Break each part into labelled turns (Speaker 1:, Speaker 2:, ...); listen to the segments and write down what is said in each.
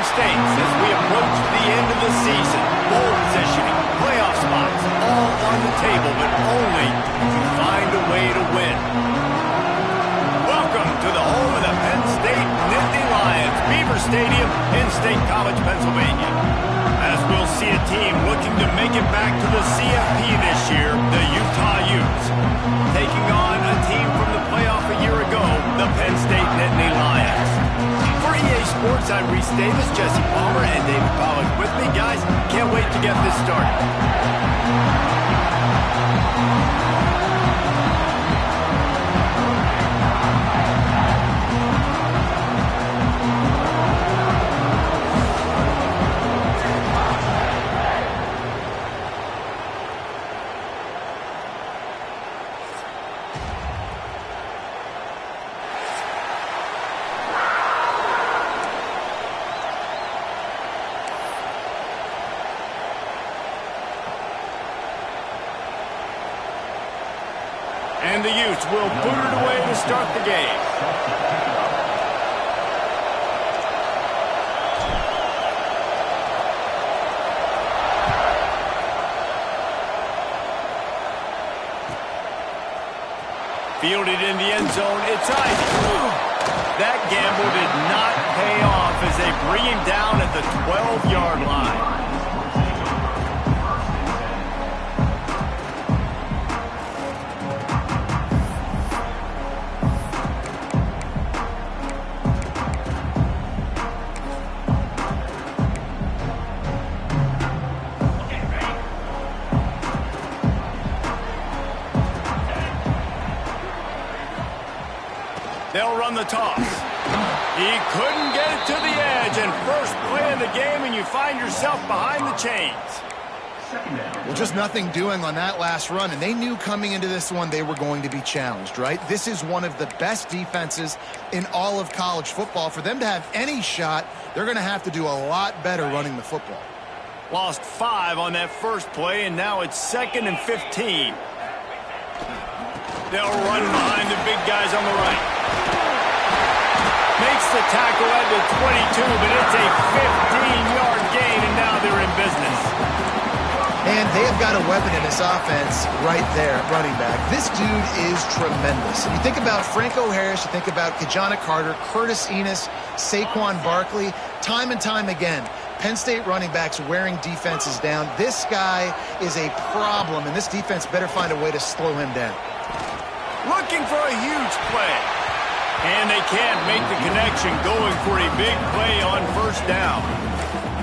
Speaker 1: stakes as we approach the end of the season. Bowl positioning, playoff spots, all on the table, but only to find a way to win. Welcome to the home of the Penn State Nittany Lions, Beaver Stadium in State College, Pennsylvania. As we'll see a team looking to make it back to the CFP this year, the Utah Utes, taking on a team from the playoff a year ago, the Penn State Nittany Lions. For EA Sports, I'm Reese Davis, Jesse Palmer, and David Pollack with me. Guys, can't wait to get this started. And the Utes will boot it away to start the game. Fielded in the end zone, it's ice. That gamble did not pay off as they bring him down at the 12-yard line. They'll run the toss. He couldn't get it to the edge, and first play of the game, and you find yourself behind the chains.
Speaker 2: Well, just nothing doing on that last run, and they knew coming into this one they were going to be challenged, right? This is one of the best defenses in all of college football. For them to have any shot, they're going to have to do a lot better running the football.
Speaker 1: Lost 5 on that first play, and now it's 2nd and 15. They'll run behind the big guys on the right. Makes the tackle at the 22, but it's a 15-yard gain, and now they're in business.
Speaker 2: And they have got a weapon in this offense right there, running back. This dude is tremendous. And you think about Franco Harris, you think about Kajana Carter, Curtis Enos, Saquon Barkley, time and time again, Penn State running backs wearing defenses down. This guy is a problem, and this defense better find a way to slow him down.
Speaker 1: Looking for a huge play. And they can't make the connection, going for a big play on first down.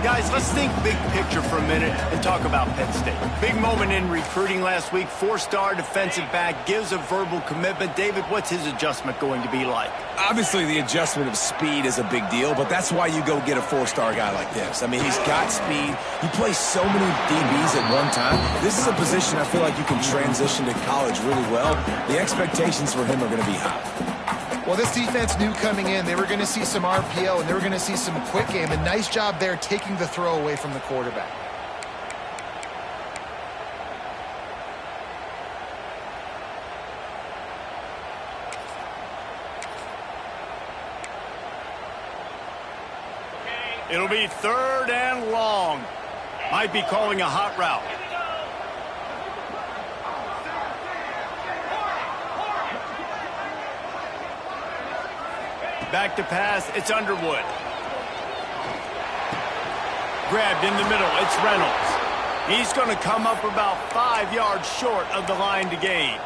Speaker 1: Guys, let's think big picture for a minute and talk about Penn State. Big moment in recruiting last week. 4-star defensive back gives a verbal commitment. David, what's his adjustment going to be like?
Speaker 3: Obviously, the adjustment of speed is a big deal, but that's why you go get a 4-star guy like this. I mean, he's got speed. He plays so many DBs at one time. This is a position I feel like you can transition to college really well. The expectations for him are going to be high.
Speaker 2: Well, this defense knew coming in they were going to see some RPO and they were going to see some quick game. A nice job there taking the throw away from the quarterback.
Speaker 1: It'll be 3rd and long. Might be calling a hot route. Back to pass, it's Underwood. Grabbed in the middle, it's Reynolds. He's going to come up about 5 yards short of the line to gain.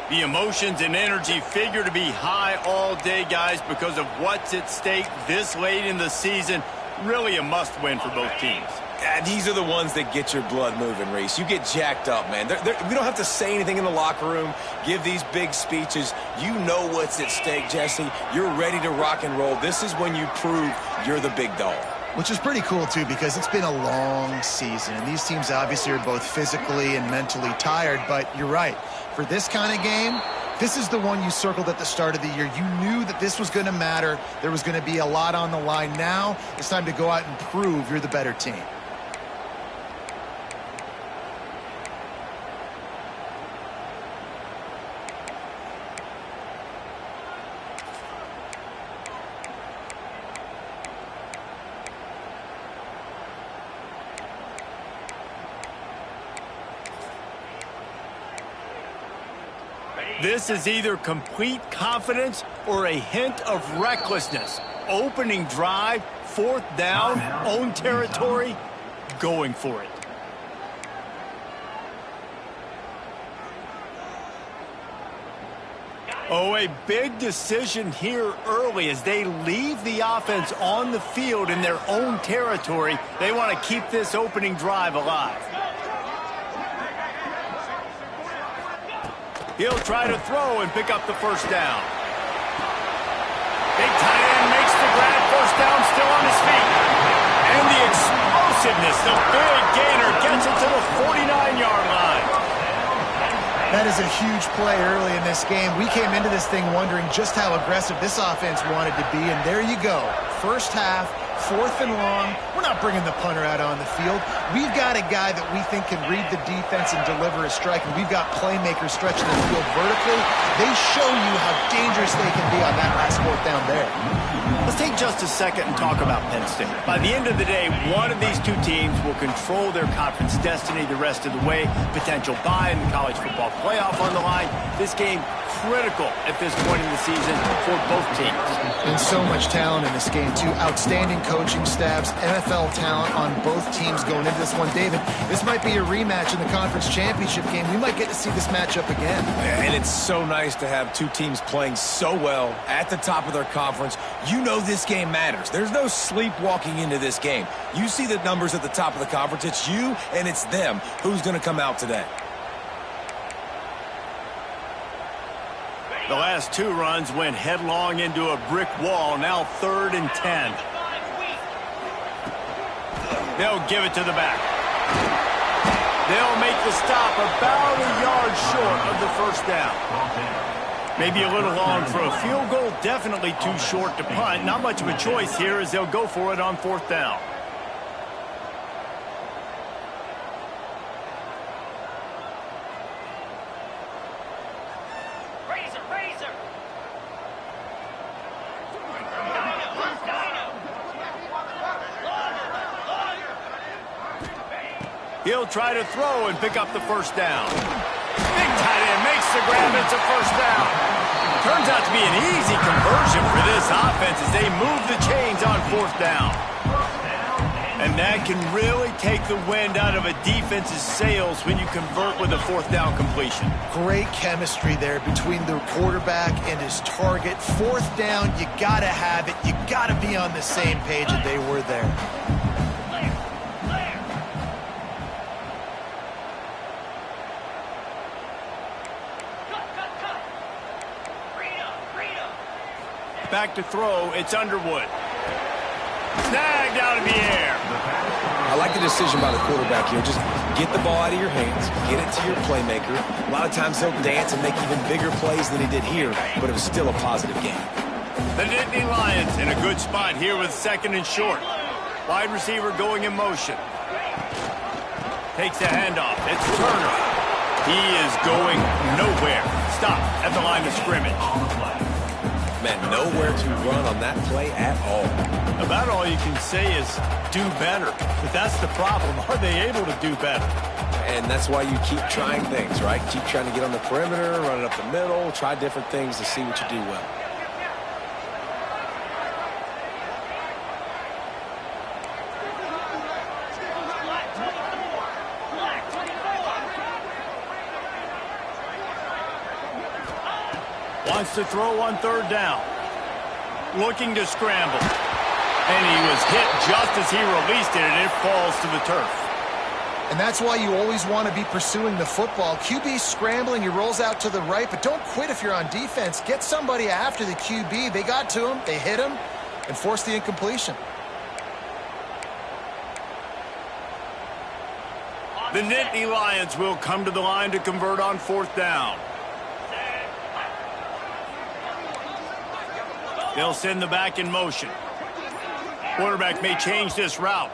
Speaker 1: The emotions and energy figure to be high all day, guys, because of what's at stake this late in the season. Really a must-win for both teams.
Speaker 3: These are the ones that get your blood moving, Reese. You get jacked up, man. We don't have to say anything in the locker room, give these big speeches. You know what's at stake, Jesse. You're ready to rock and roll. This is when you prove you're the big dog.
Speaker 2: Which is pretty cool, too, because it's been a long season. And these teams obviously are both physically and mentally tired, but you're right. For this kind of game, this is the one you circled at the start of the year. You knew that this was going to matter. There was going to be a lot on the line. Now it's time to go out and prove you're the better team.
Speaker 1: This is either complete confidence or a hint of recklessness. Opening drive, 4th down, own territory, going for it. Oh, a big decision here early as they leave the offense on the field in their own territory. They want to keep this opening drive alive. He'll try to throw and pick up the 1st down. Big tight end makes the grab, 1st down, still on his feet. And the explosiveness, the big gainer gets it to the 49-yard line.
Speaker 2: That is a huge play early in this game. We came into this thing wondering just how aggressive this offense wanted to be, and there you go. First half, 4th and long. We're not bringing the punter out on the field. We've got a guy that we think can read the defense and deliver a strike, and we've got playmakers stretching the field vertically. They show you how dangerous they can be on that last 4th down there.
Speaker 1: Let's take just a second and talk about Penn State. By the end of the day, one of these two teams will control their conference destiny the rest of the way. Potential bye in the college football playoff on the line. This game critical at this point in the season for both teams.
Speaker 2: And so much talent in this game, too. Outstanding coaching staffs, NFL talent on both teams going into this one. David, this might be a rematch in the conference championship game. We might get to see this matchup again.
Speaker 3: And it's so nice to have two teams playing so well at the top of their conference. You know this game matters. There's no sleepwalking into this game. You see the numbers at the top of the conference. It's you and it's them. Who's going to come out today?
Speaker 1: The last 2 runs went headlong into a brick wall. Now 3rd and 10. They'll give it to the back. They'll make the stop about a yard short of the 1st down. Maybe a little long for a field goal. Definitely too short to punt. Not much of a choice here as they'll go for it on 4th down. He'll try to throw and pick up the 1st down. Big tight end makes the grab. It's a 1st down. Turns out to be an easy conversion for this offense as they move the chains on 4th down. And that can really take the wind out of a defense's sails when you convert with a 4th down completion.
Speaker 2: Great chemistry there between the quarterback and his target. 4th down, you got to have it. You got to be on the same page, and they were there.
Speaker 1: Back to throw, it's Underwood. Snagged out of the air.
Speaker 3: I like the decision by the quarterback here. Just get the ball out of your hands, get it to your playmaker. A lot of times he'll dance and make even bigger plays than he did here, but it was still a positive game.
Speaker 1: The Nittany Lions in a good spot here with 2nd and short. Wide receiver going in motion. Takes a handoff. It's Turner. He is going nowhere. Stop at the line of scrimmage.
Speaker 3: Man, nowhere to run on that play at all.
Speaker 1: About all you can say is do better. But that's the problem. Are they able to do better?
Speaker 3: And that's why you keep trying things, right? Keep trying to get on the perimeter, run it up the middle, try different things to see what you do well.
Speaker 1: Wants to throw on 3rd down. Looking to scramble. And he was hit just as he released it, and it falls to the turf.
Speaker 2: And that's why you always want to be pursuing the football. QB scrambling, he rolls out to the right, but don't quit if you're on defense. Get somebody after the QB. They got to him, they hit him, and forced the incompletion.
Speaker 1: The Nittany Lions will come to the line to convert on 4th down. They'll send the back in motion. Quarterback may change this route.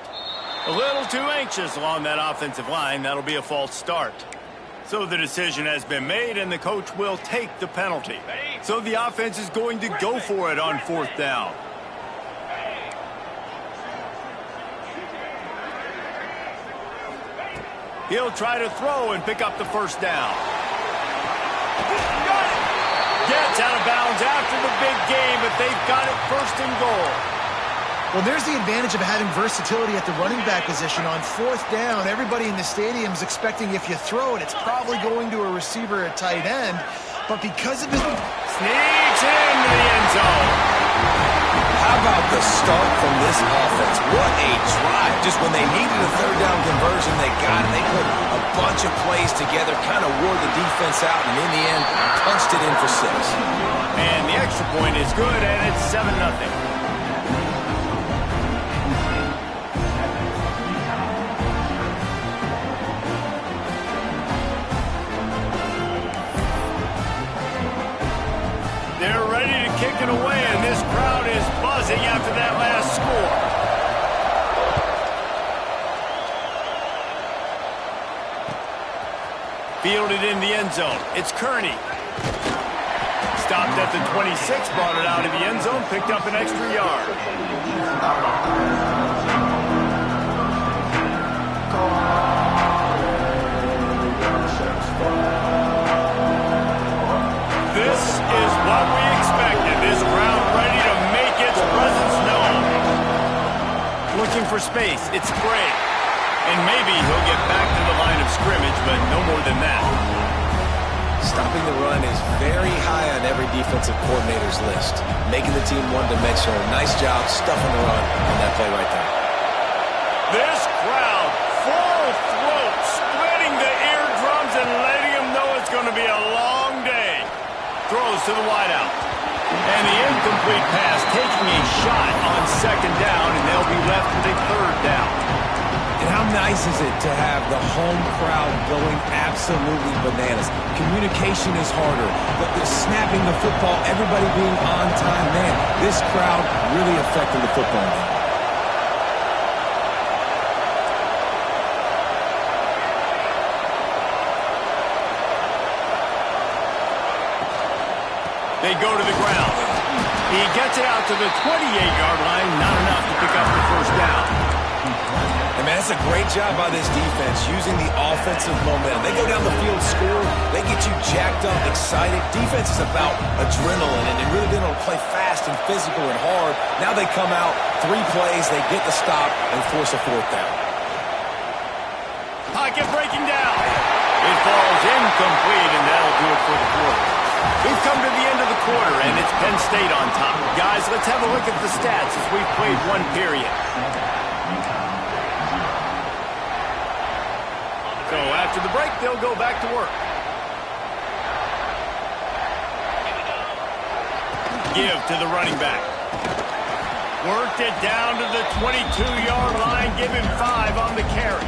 Speaker 1: A little too anxious along that offensive line. That'll be a false start. So the decision has been made, and the coach will take the penalty. So the offense is going to go for it on 4th down. He'll try to throw and pick up the 1st down. Got after the big game, but they've got it first and goal.
Speaker 2: Well, there's the advantage of having versatility at the running back position. On fourth down, everybody in the stadium is expecting if you throw it, it's probably going to a receiver at tight end. But because of his...
Speaker 1: Sneaks into the end zone.
Speaker 3: How about the start from this offense? What a drive. Just when they needed a third down conversion, they got it. They put a bunch of plays together, kind of wore the defense out, and in the end, punched it in for 6.
Speaker 1: And the extra point is good, and it's 7-0. They're ready to kick it away, and this crowd is buzzing after that last score. Fielded in the end zone. It's Kearney. Stopped at the 26, brought it out of the end zone, picked up an extra yard. This is what we expected. This crowd ready to make its presence known. Looking for space. It's Gray. And maybe he'll get back to the line of scrimmage, but no more than that.
Speaker 3: Stopping the run is very high on every defensive coordinator's list. Making the team one-dimensional. Nice job stuffing the run on that play right there.
Speaker 1: This crowd, full throat, splitting the eardrums and letting them know it's going to be a long day. Throws to the wideout. And the incomplete pass taking a shot on second down, and they'll be left with a third down.
Speaker 3: And how nice is it to have the home crowd going absolutely bananas? Communication is harder, but the snapping the football, everybody being on time, man, this crowd really affecting the football game.
Speaker 1: They go to the ground. He gets it out to the 28-yard line, not enough to pick up the first down.
Speaker 3: And man, that's a great job by this defense, using the offensive momentum. They go down the field, score, they get you jacked up, excited. Defense is about adrenaline, and they've really been able to play fast and physical and hard. Now they come out, 3 plays, they get the stop and force a fourth down.
Speaker 1: Pocket breaking down. It falls incomplete, and that'll do it for the quarter. We've come to the end of the quarter, and it's Penn State on top. Guys, let's have a look at the stats as we've played one period. So after the break, they'll go back to work. Give to the running back. Worked it down to the 22-yard line. Give him 5 on the carry.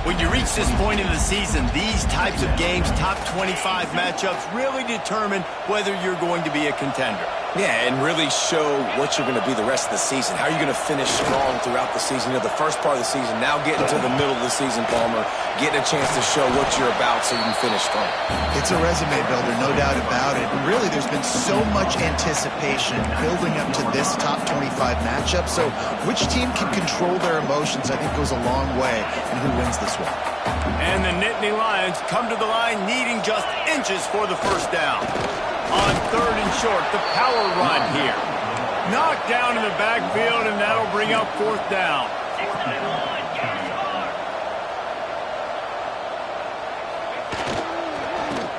Speaker 1: When you reach this point in the season, these types of games, top 25 matchups, really determine whether you're going to be a contender.
Speaker 3: Yeah, and really show what you're going to be the rest of the season. How are you going to finish strong throughout the season? You know, the first part of the season, now getting to the middle of the season, Palmer, getting a chance to show what you're about so you can finish strong.
Speaker 2: It's a resume builder, no doubt about it. And really, there's been so much anticipation building up to this top 25 matchup. So which team can control their emotions, I think, goes a long way in who wins this one.
Speaker 1: And the Nittany Lions come to the line needing just inches for the first down. On third and short, the power run here. Knocked down in the backfield, and that'll bring up fourth down.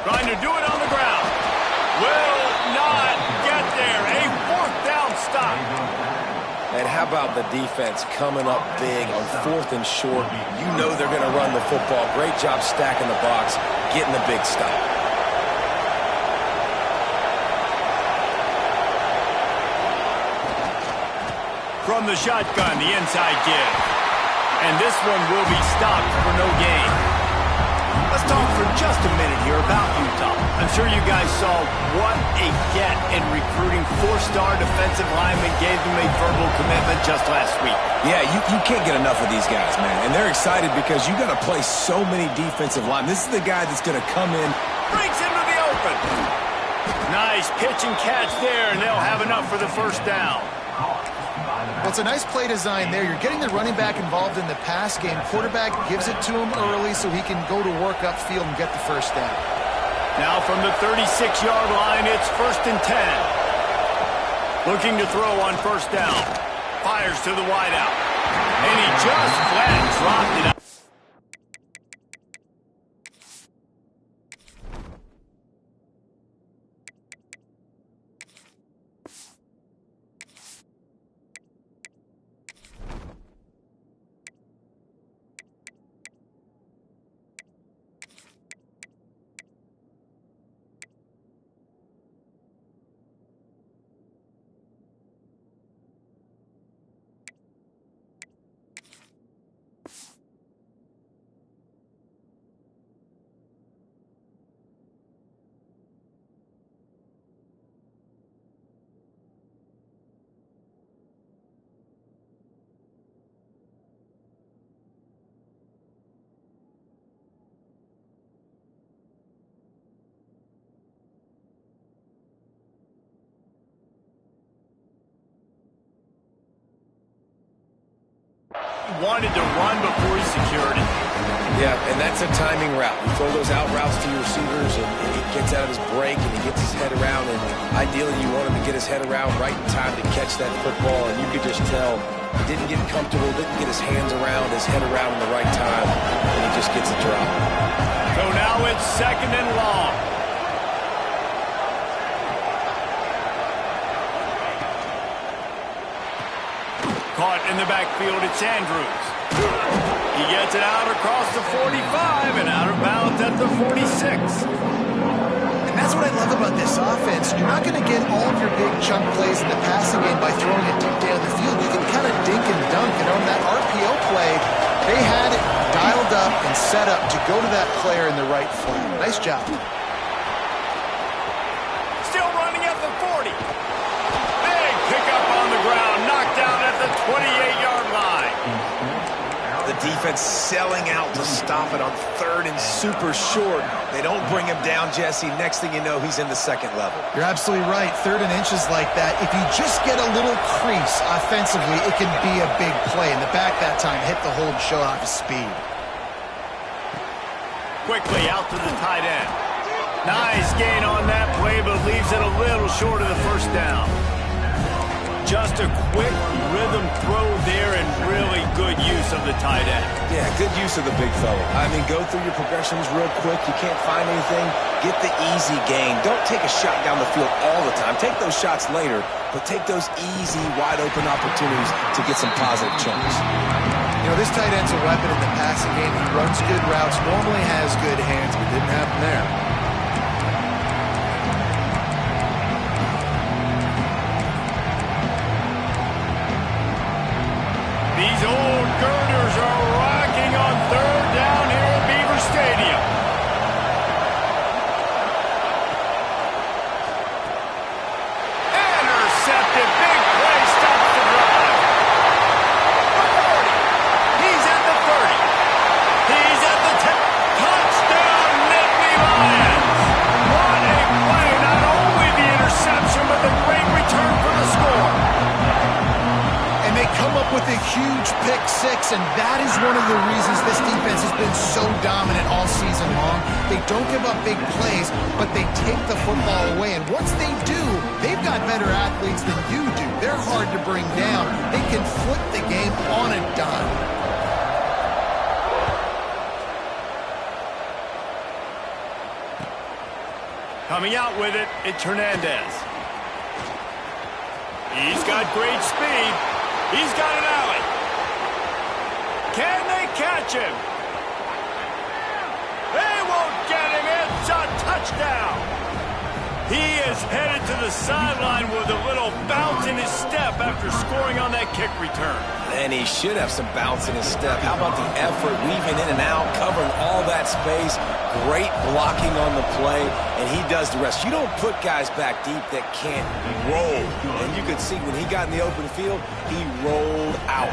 Speaker 1: Trying to do it on the ground. Will not get there. A fourth down stop.
Speaker 3: And how about the defense coming up big on fourth and short? You know they're going to run the football. Great job stacking the box, getting the big stop.
Speaker 1: From the shotgun, the inside give. And this one will be stopped for no gain. Let's talk for just a minute here about Utah. I'm sure you guys saw what a get in recruiting. 4-star defensive linemen gave them a verbal commitment just last week.
Speaker 3: Yeah, you can't get enough of these guys, man. And they're excited because you got to play so many defensive linemen. This is the guy that's going to come in.
Speaker 1: Breaks into the open. Nice pitch and catch there, and they'll have enough for the first down.
Speaker 2: Well, it's a nice play design there. You're getting the running back involved in the pass game. Quarterback gives it to him early so he can go to work upfield and get the first down.
Speaker 1: Now from the 36-yard line, it's 1st and 10. Looking to throw on 1st down. Fires to the wideout. And he just flat dropped it out. Wanted to run before he secured it.
Speaker 3: Yeah, and that's a timing route. You throw those out routes to your receivers, and he gets out of his break, and he gets his head around, and ideally you want him to get his head around right in time to catch that football, and you could just tell he didn't get comfortable, didn't get his hands around, his head around in the right time, and he just gets a drop.
Speaker 1: So now it's 2nd and long. Caught in the backfield, it's Andrews. He gets it out across the 45 and out of bounds at the 46.
Speaker 2: And that's what I love about this offense. You're not going to get all of your big chunk plays in the passing game by throwing it deep down the field. You can kind of dink and dunk. And on that RPO play, they had it dialed up and set up to go to that player in the right flat. Nice job.
Speaker 1: Still running at the 40. Big pickup on the ground, knocked down at the 28-yard line.
Speaker 3: The defense selling out to stop it on 3rd and super short. They don't bring him down, Jesse. Next thing you know, he's in the 2nd level.
Speaker 2: You're absolutely right. 3rd and inches like that, if you just get a little crease offensively, it can be a big play. In the back that time, hit the hole and show off his speed.
Speaker 1: Quickly out to the tight end. Nice gain on that play, but leaves it a little short of the 1st down. Just a quick rhythm throw there and really good use of the tight end.
Speaker 3: Yeah, good use of the big fella. I mean, go through your progressions real quick. You can't find anything. Get the easy gain. Don't take a shot down the field all the time. Take those shots later, but take those easy, wide-open opportunities to get some positive chunks.
Speaker 2: You know, this tight end's a weapon in the passing game. He runs good routes, normally has good hands, but didn't happen there.
Speaker 1: These old girders are rocking on 3rd down here at Beaver Stadium. Intercepted. Big play. Stops the drive. The 40. He's at the 30. He's at the 10. Touchdown, Nittany Lions. What a play. Not only the interception, but the great return for the score.
Speaker 2: And they come up with a huge pick six, and that is one of the reasons this defense has been so dominant all season long. They don't give up big plays, but they take the football away. And once they do, they've got better athletes than you do. They're hard to bring down. They can flip the game on a dime.
Speaker 1: Coming out with it, it's Hernandez. He's got great speed. He's got an alley. Can they catch him? They won't get him. It's a touchdown. He is headed to the sideline with a little bounce in his step after scoring on that kick return.
Speaker 3: And he should have some bounce in his step. How about the effort, weaving in and out, covering all that space. Great blocking on the play, and he does the rest. You don't put guys back deep that can't roll. And you could see when he got in the open field, he rolled out.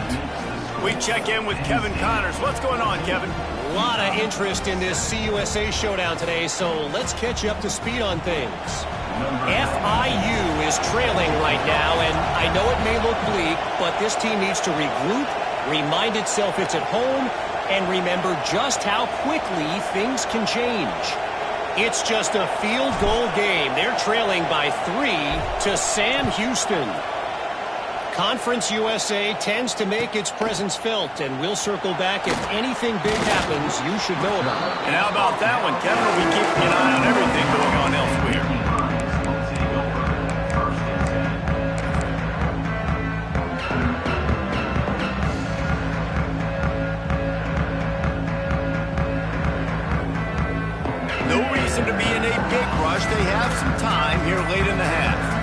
Speaker 1: We check in with Kevin Connors. What's going on, Kevin?
Speaker 4: A lot of interest in this CUSA showdown today, so let's catch you up to speed on things. FIU is trailing right now, and I know it may look bleak, but this team needs to regroup, remind itself it's at home, and remember just how quickly things can change. It's just a field goal game. They're trailing by 3 to Sam Houston. Conference USA tends to make its presence felt, and we'll circle back if anything big happens you should know about.
Speaker 1: And how about that one, Kevin? We'll be keeping an eye on everything going on elsewhere. No reason to be in a big rush. They have some time here late in the half.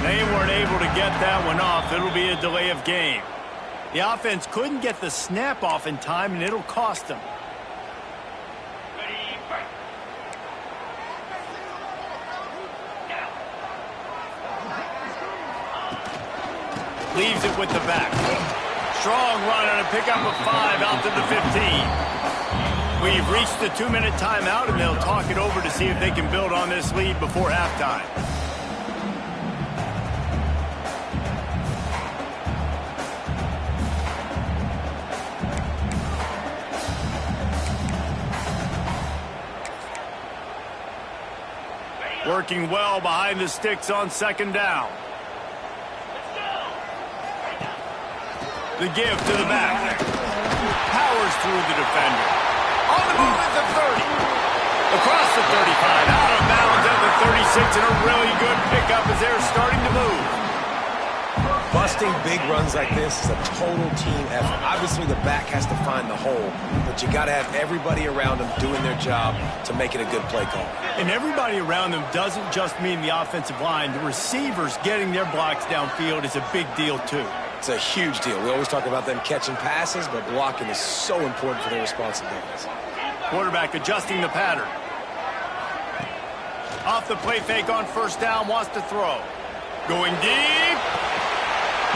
Speaker 1: They weren't able to get that one off. It'll be a delay of game. The offense couldn't get the snap off in time, and it'll cost them. Leaves it with the back. Strong run on a pickup of 5 out to the 15. We've reached the 2-minute timeout, and they'll talk it over to see if they can build on this lead before halftime. Working well behind the sticks on second down. The give to the back. Powers through the defender. On the move at the 30. Across the 35. Out of bounds at the 36. And a really good pickup as they're starting to move.
Speaker 3: Busting big runs like this is a total team effort. Obviously, the back has to find the hole, but you got to have everybody around them doing their job to make it a good play call.
Speaker 1: And everybody around them doesn't just mean the offensive line. The receivers getting their blocks downfield is a big deal, too.
Speaker 3: It's a huge deal. We always talk about them catching passes, but blocking is so important for their responsibilities.
Speaker 1: Quarterback adjusting the pattern. Off the play fake on first down, wants to throw. Going deep.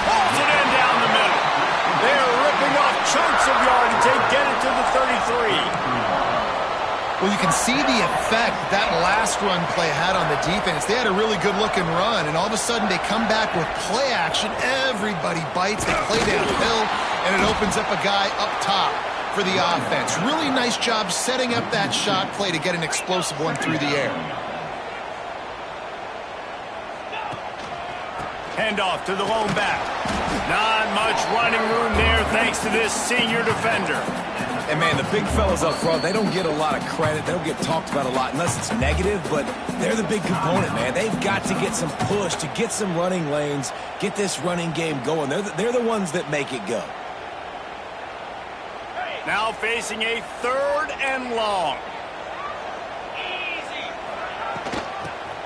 Speaker 1: Pulls it in down the middle. They're ripping off chunks of yardage. They get it to the 33.
Speaker 2: Well, you can see the effect that last run play had on the defense. They had a really good-looking run, and all of a sudden they come back with play action. Everybody bites. They play downhill, and it opens up a guy up top for the offense. Really nice job setting up that shot play to get an explosive one through the air.
Speaker 1: Handoff to the lone back. Not much running room there thanks to this senior defender.
Speaker 3: And, man, the big fellas up front, they don't get a lot of credit. They don't get talked about a lot unless it's negative, but they're the big component, man. They've got to get some push, to get some running lanes, get this running game going. They're the ones that make it go.
Speaker 1: Now facing a 3rd and long.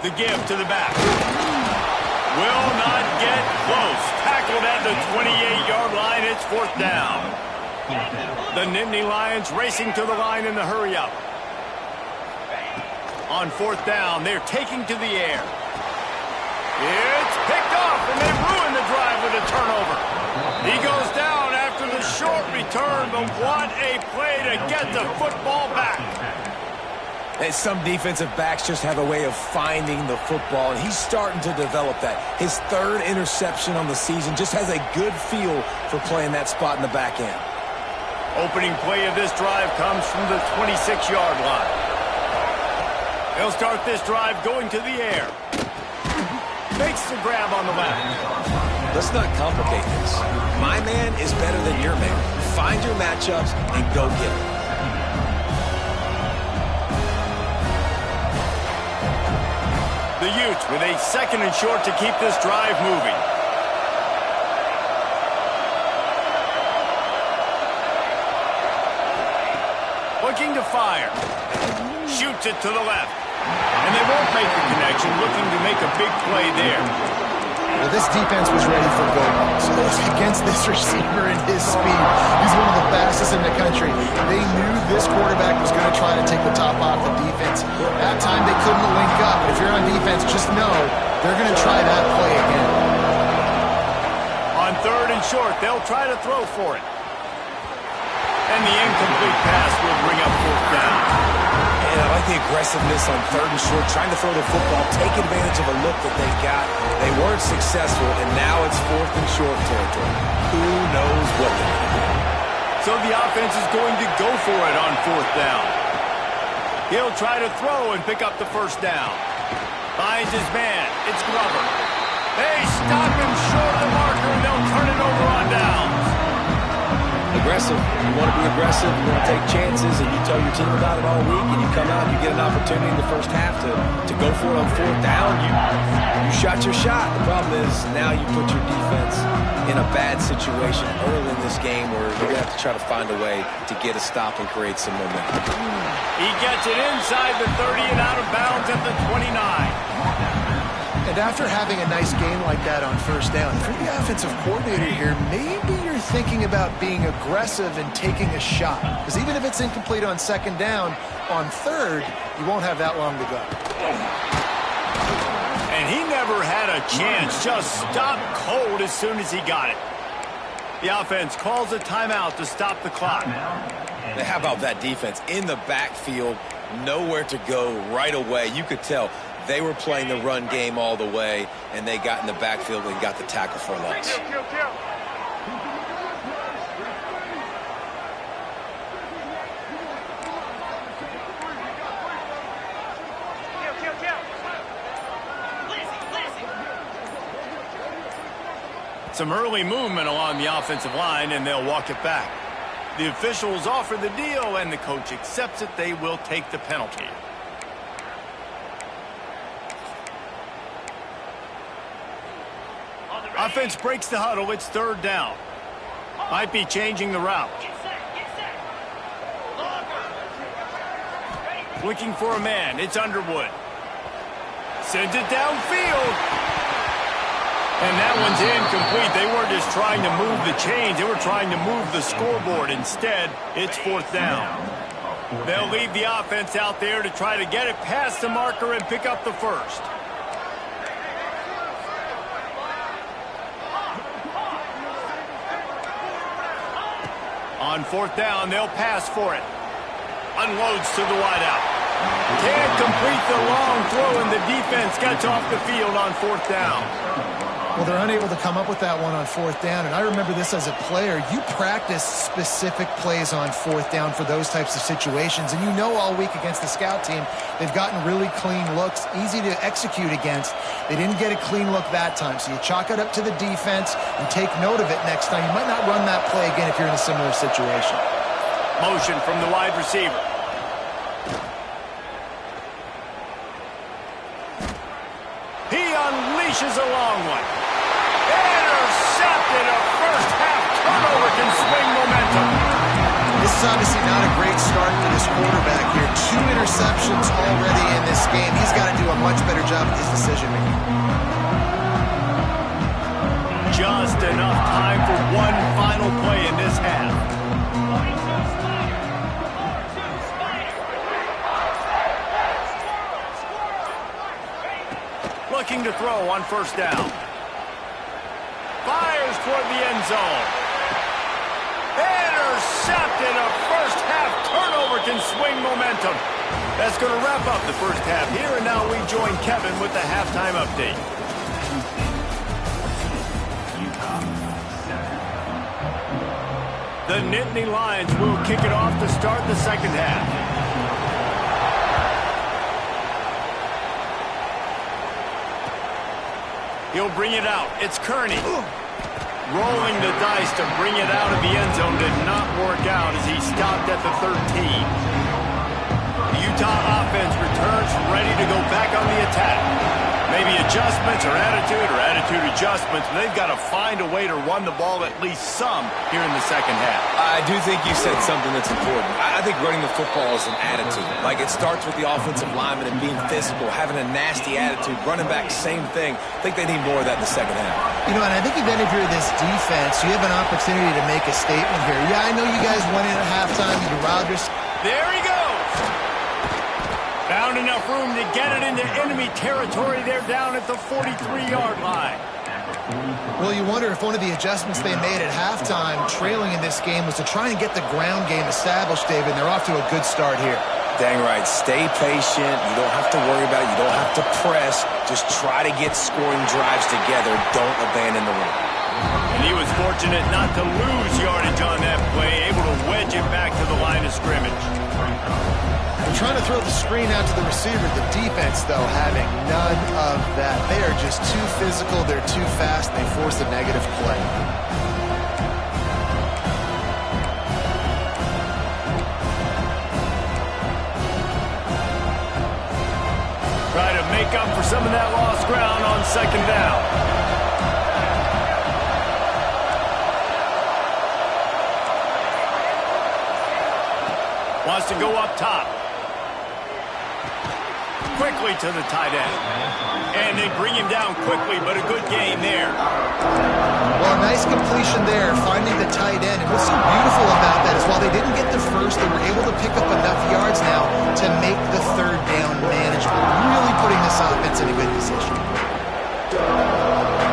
Speaker 1: The give to the back. Will not get close. Tackled at the 28-yard line. It's 4th down. The Nittany Lions racing to the line in the hurry-up. On 4th down, they're taking to the air. It's picked off, and they ruin the drive with a turnover. He goes down after the short return, but what a play to get the football back.
Speaker 3: And some defensive backs just have a way of finding the football, and he's starting to develop that. His 3rd interception on the season just has a good feel for playing that spot in the back end.
Speaker 1: Opening play of this drive comes from the 26-yard line. They'll start this drive going to the air. Makes the grab on the left.
Speaker 3: Let's not complicate this. My man is better than your man. Find your matchups and go get it.
Speaker 1: The Utes with a 2nd and short to keep this drive moving. Looking to fire. Shoots it to the left. And they won't make the connection, looking to make a big play there.
Speaker 2: Well, this defense was ready for goals. Against this receiver and his speed, he's one of the fastest in the country. They knew this quarterback was going to try to take the top off the defense. That time they couldn't link up. If you're on defense, just know they're going to try that play again.
Speaker 1: On 3rd and short, they'll try to throw for it. And the incomplete pass will bring up 4th down.
Speaker 3: And I like the aggressiveness on 3rd and short, trying to throw the football, take advantage of a look that they got. They weren't successful, and now it's 4th and short territory. Who knows what they're going to do?
Speaker 1: So the offense is going to go for it on 4th down. He'll try to throw and pick up the 1st down. Finds his man. It's Glover. They stop him short of the marker, and they'll turn it over on downs.
Speaker 3: Aggressive. You want to be aggressive. You want to take chances, and you tell your team about it all week, and you come out and you get an opportunity in the first half to go for it on 4th down. You shot your shot. The problem is now you put your defense in a bad situation early in this game where you're going to have to try to find a way to get a stop and create some momentum.
Speaker 1: He gets it inside the 30 and out of bounds at the 29.
Speaker 2: And after having a nice game like that on 1st down, if you're the offensive coordinator here, maybe you're thinking about being aggressive and taking a shot. Because even if it's incomplete on 2nd down, on 3rd, you won't have that long to go.
Speaker 1: And he never had a chance, just stopped cold as soon as he got it. The offense calls a timeout to stop the clock.
Speaker 3: How about that defense in the backfield, nowhere to go right away. You could tell they were playing the run game all the way, and they got in the backfield and got the tackle for a loss.
Speaker 1: Some early movement along the offensive line, and they'll walk it back. The officials offer the deal, and the coach accepts it. They will take the penalty. Offense breaks the huddle. It's 3rd down. Might be changing the route. Looking for a man. It's Underwood. Sends it downfield. And that one's incomplete. They weren't just trying to move the chains. They were trying to move the scoreboard. Instead, it's 4th down. They'll leave the offense out there to try to get it past the marker and pick up the 1st. On 4th down, they'll pass for it. Unloads to the wideout. Can't complete the long throw, and the defense gets off the field on 4th down.
Speaker 2: Well, they're unable to come up with that one on 4th down, and I remember this as a player. You practice specific plays on 4th down for those types of situations, and you know all week against the scout team, they've gotten really clean looks, easy to execute against. They didn't get a clean look that time, so you chalk it up to the defense and take note of it next time. You might not run that play again if you're in a similar situation.
Speaker 1: Motion from the wide receiver. He unleashes a long one. Intercepted. A first-half turnover can swing momentum.
Speaker 2: This is obviously not a great start for this quarterback here. 2 interceptions already in this game. He's got to do a much better job of his decision-making.
Speaker 1: Just enough time for one final play in this half. Looking to throw on 1st down. Fires toward the end zone. Intercepted. A first-half turnover can swing momentum. That's going to wrap up the first half here, and now we join Kevin with the halftime update. The Nittany Lions will kick it off to start the second half. He'll bring it out. It's Kearney. Rolling the dice to bring it out of the end zone did not work out as he stopped at the 13. The Utah offense returns ready to go back on the attack. Maybe adjustments or attitude adjustments. But they've got to find a way to run the ball at least some here in the second half.
Speaker 3: I do think you said something that's important. I think running the football is an attitude. Like, it starts with the offensive lineman and being physical, having a nasty attitude. Running back, same thing. I think they need more of that in the second half.
Speaker 2: You know, and I think even if you're this defense, you have an opportunity to make a statement here. Yeah, I know you guys went in at halftime. You Rodgers.
Speaker 1: There he goes. Found enough room to get it into enemy territory. They're down at the 43-yard line.
Speaker 2: Well, you wonder if one of the adjustments they made at halftime, trailing in this game, was to try and get the ground game established, David, and they're off to a good start here.
Speaker 3: Dang right. Stay patient. You don't have to worry about it. You don't have to press. Just try to get scoring drives together. Don't abandon the run.
Speaker 1: And he was fortunate not to lose yardage on that play, able to wedge it back to the line of scrimmage.
Speaker 2: They're trying to throw the screen out to the receiver. The defense, though, having none of that. They are just too physical. They're too fast. They force a negative play.
Speaker 1: Try to make up for some of that lost ground on second down. Wants to go up top. Quickly to the tight end. And they bring him down quickly, but a good gain there.
Speaker 2: Well, a nice completion there, finding the tight end. And what's so beautiful about that is while they didn't get the first, they were able to pick up enough yards now to make the third down manageable. Really putting this offense in a good position.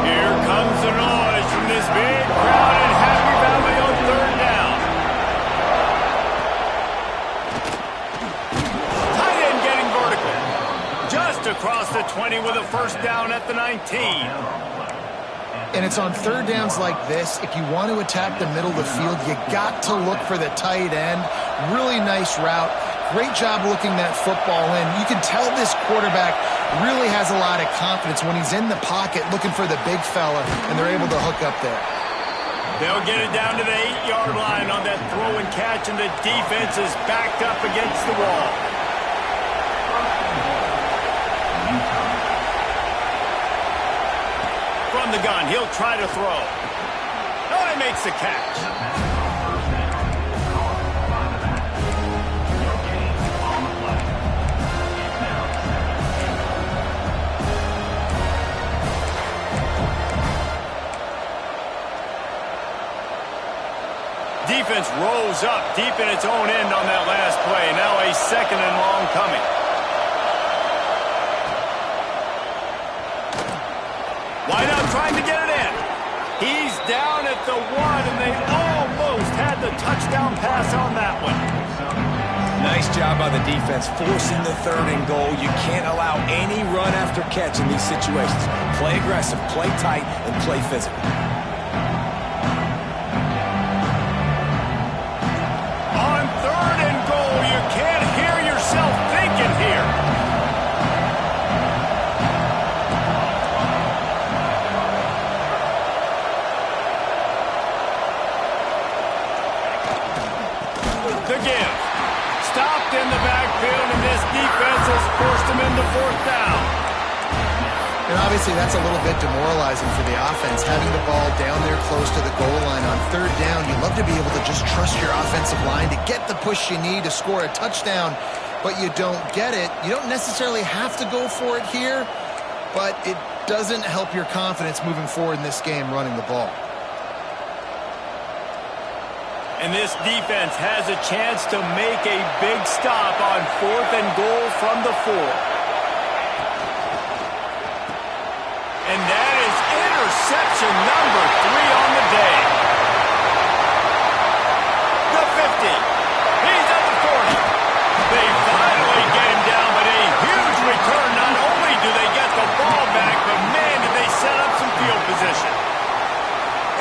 Speaker 1: Here comes the noise from this big crowd in Happy Valley on third down. Tight end getting vertical. Just across the 20 with a first down at the 19.
Speaker 2: And it's on third downs like this. If you want to attack the middle of the field, you got to look for the tight end. Really nice route. Great job looking that football in. You can tell this quarterback really has a lot of confidence when he's in the pocket looking for the big fella, and they're able to hook up there.
Speaker 1: They'll get it down to the 8-yard line on that throw and catch, and the defense is backed up against the wall. From the gun, he'll try to throw. Oh, he makes the catch. Defense rolls up deep in its own end on that last play. Now a second and long coming. Wide out trying to get it in. He's down at the 1, and they almost had the touchdown pass on that one.
Speaker 3: Nice job by the defense forcing the third and goal. You can't allow any run after catch in these situations. Play aggressive, play tight, and play physical.
Speaker 1: On third and goal, you can't hear yourself thinking here. The give. Stopped in the backfield, and this defense has forced him into fourth down.
Speaker 2: And obviously that's a little bit demoralizing for the offense, having the ball down there close to the goal line on third down. You love to be able to just trust your offensive line to get the push you need to score a touchdown, but you don't get it. You don't necessarily have to go for it here, but it doesn't help your confidence moving forward in this game running the ball.
Speaker 1: And this defense has a chance to make a big stop on fourth and goal from the 4. And that is interception number 3 on the day. The 50. He's at the 40. They finally get him down, but a huge return. Not only do they get the ball back, but man, did they set up some field position.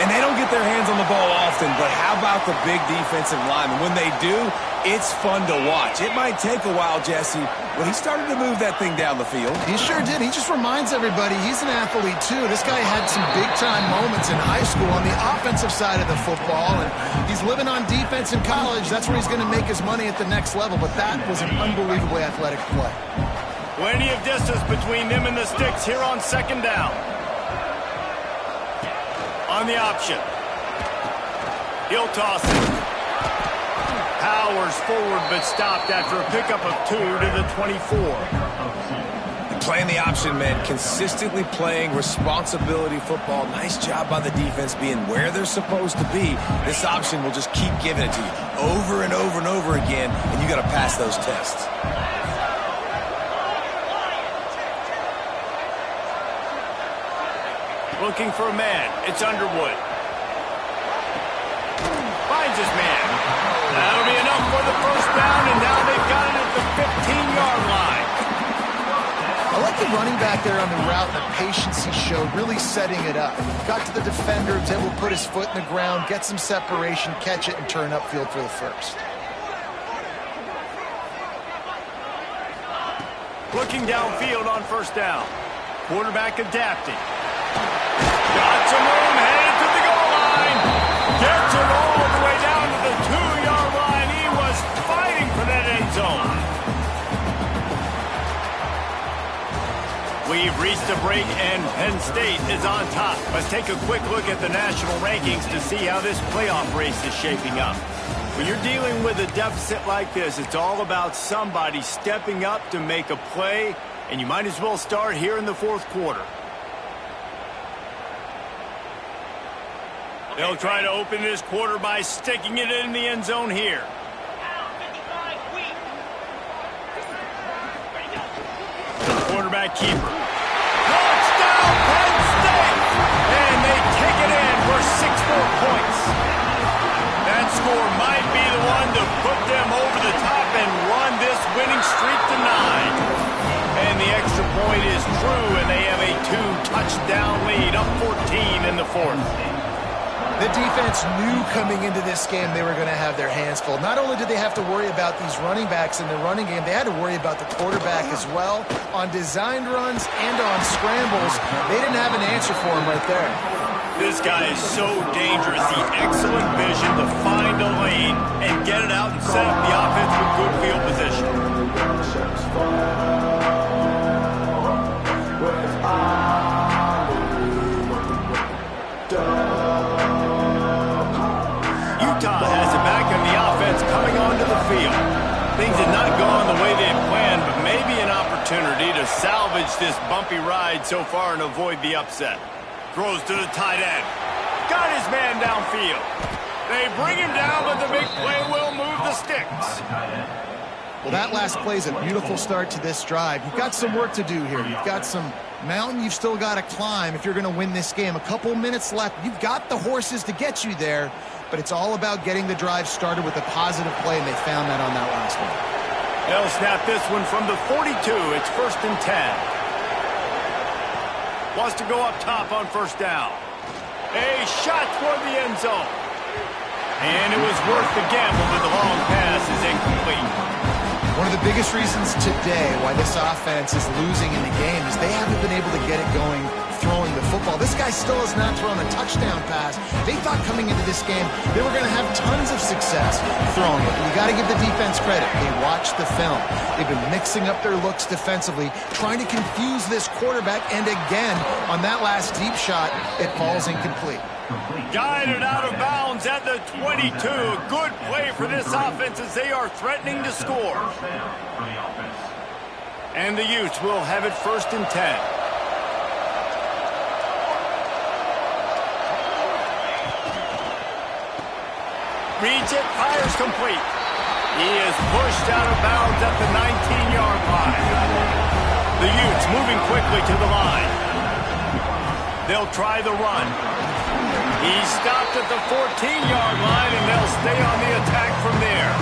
Speaker 3: And they don't get their hands on the ball often, but how about the big defensive linemen? When they do, it's fun to watch. It might take a while, Jesse, but he started to move that thing down the field.
Speaker 2: He sure did. He just reminds everybody he's an athlete, too. This guy had some big-time moments in high school on the offensive side of the football, and he's living on defense in college. That's where he's going to make his money at the next level, but that was an unbelievably athletic play.
Speaker 1: Plenty of distance between them and the sticks here on second down. On the option. He'll toss it. Powers forward, but stopped after a pickup of 2 to the 24.
Speaker 3: Playing the option meant consistently playing responsibility football. Nice job by the defense being where they're supposed to be. This option will just keep giving it to you over and over and over again, and you got to pass those tests.
Speaker 1: Looking for a man. It's Underwood. Finds his man. That'll be enough for the first down, and now they've got it at the
Speaker 2: there on the route and the patience he showed, really setting it up. Got to the defender, was able to put his foot in the ground, get some separation, catch it, and turn upfield for the first.
Speaker 1: Looking downfield on first down. Quarterback adapting. Got some room, headed to the goal line. Gets it all the way down to the 2-yard line. He was fighting for that end zone. We've reached a break, and Penn State is on top. Let's take a quick look at the national rankings to see how this playoff race is shaping up. When you're dealing with a deficit like this, it's all about somebody stepping up to make a play, and you might as well start here in the fourth quarter. They'll try to open this quarter by sticking it in the end zone here. Quarterback keeper. Touchdown, Penn State! And they take it in for 6 more points. That score might be the one to put them over the top and run this winning streak to 9. And the extra point is true, and they have a 2-touchdown lead, up 14 in the fourth.
Speaker 2: The defense knew coming into this game they were going to have their hands full. Not only did they have to worry about these running backs in the running game, they had to worry about the quarterback as well. On designed runs and on scrambles, they didn't have an answer for him right there.
Speaker 1: This guy is so dangerous. The excellent vision to find a lane and get it out and set up the offense with good field position. Utah has it back in the offense coming onto the field. Things had not gone the way they had planned, but maybe an opportunity to salvage this bumpy ride so far and avoid the upset. Throws to the tight end. Got his man downfield. They bring him down, but the big play will move the sticks.
Speaker 2: Well, that last play is a beautiful start to this drive. You've got some work to do here. You've got some mountain you've still got to climb if you're going to win this game. A couple minutes left. You've got the horses to get you there, but it's all about getting the drive started with a positive play, and they found that on that last one.
Speaker 1: They'll snap this one from the 42. It's 1st and 10. Wants to go up top on first down. A shot toward the end zone. And it was worth the gamble, but the long pass is incomplete.
Speaker 2: One of the biggest reasons today why this offense is losing in the game is they haven't been able to get it going throwing the football. This guy still has not thrown a touchdown pass. They thought coming into this game they were going to have tons of success throwing it. You got to give the defense credit. They watched the film. They've been mixing up their looks defensively, trying to confuse this quarterback, and again, on that last deep shot, it falls incomplete.
Speaker 1: Guided out of bounds at the 22. Good play for this offense as they are threatening to score. And the Utes will have it 1st and 10. Reads it, fires complete. He is pushed out of bounds at the 19-yard line. The Utes moving quickly to the line. They'll try the run. He stopped at the 14-yard line, and they'll stay on the attack from there.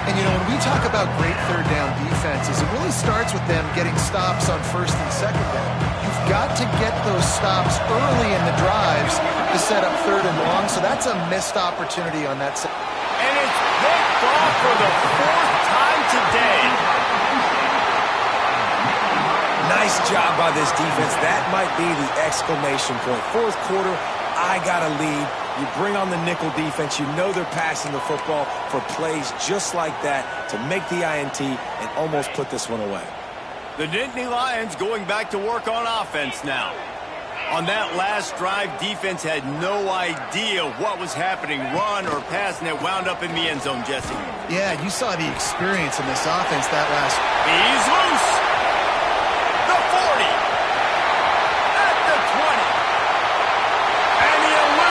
Speaker 2: And, you know, when we talk about great third down defenses, it really starts with them getting stops on first and second down. You've got to get those stops early in the drives to set up third and long, so that's a missed opportunity on that side.
Speaker 1: And it's picked off for the 4th time today.
Speaker 3: Nice job by this defense. That might be the exclamation point. Fourth quarter, I got a lead. You bring on the nickel defense. You know they're passing the football for plays just like that to make the INT and almost put this one away.
Speaker 1: The Nittany Lions going back to work on offense now. On that last drive, defense had no idea what was happening, run or pass, and it wound up in the end zone, Jesse.
Speaker 2: Yeah, you saw the experience in this offense that last.
Speaker 1: He's loose.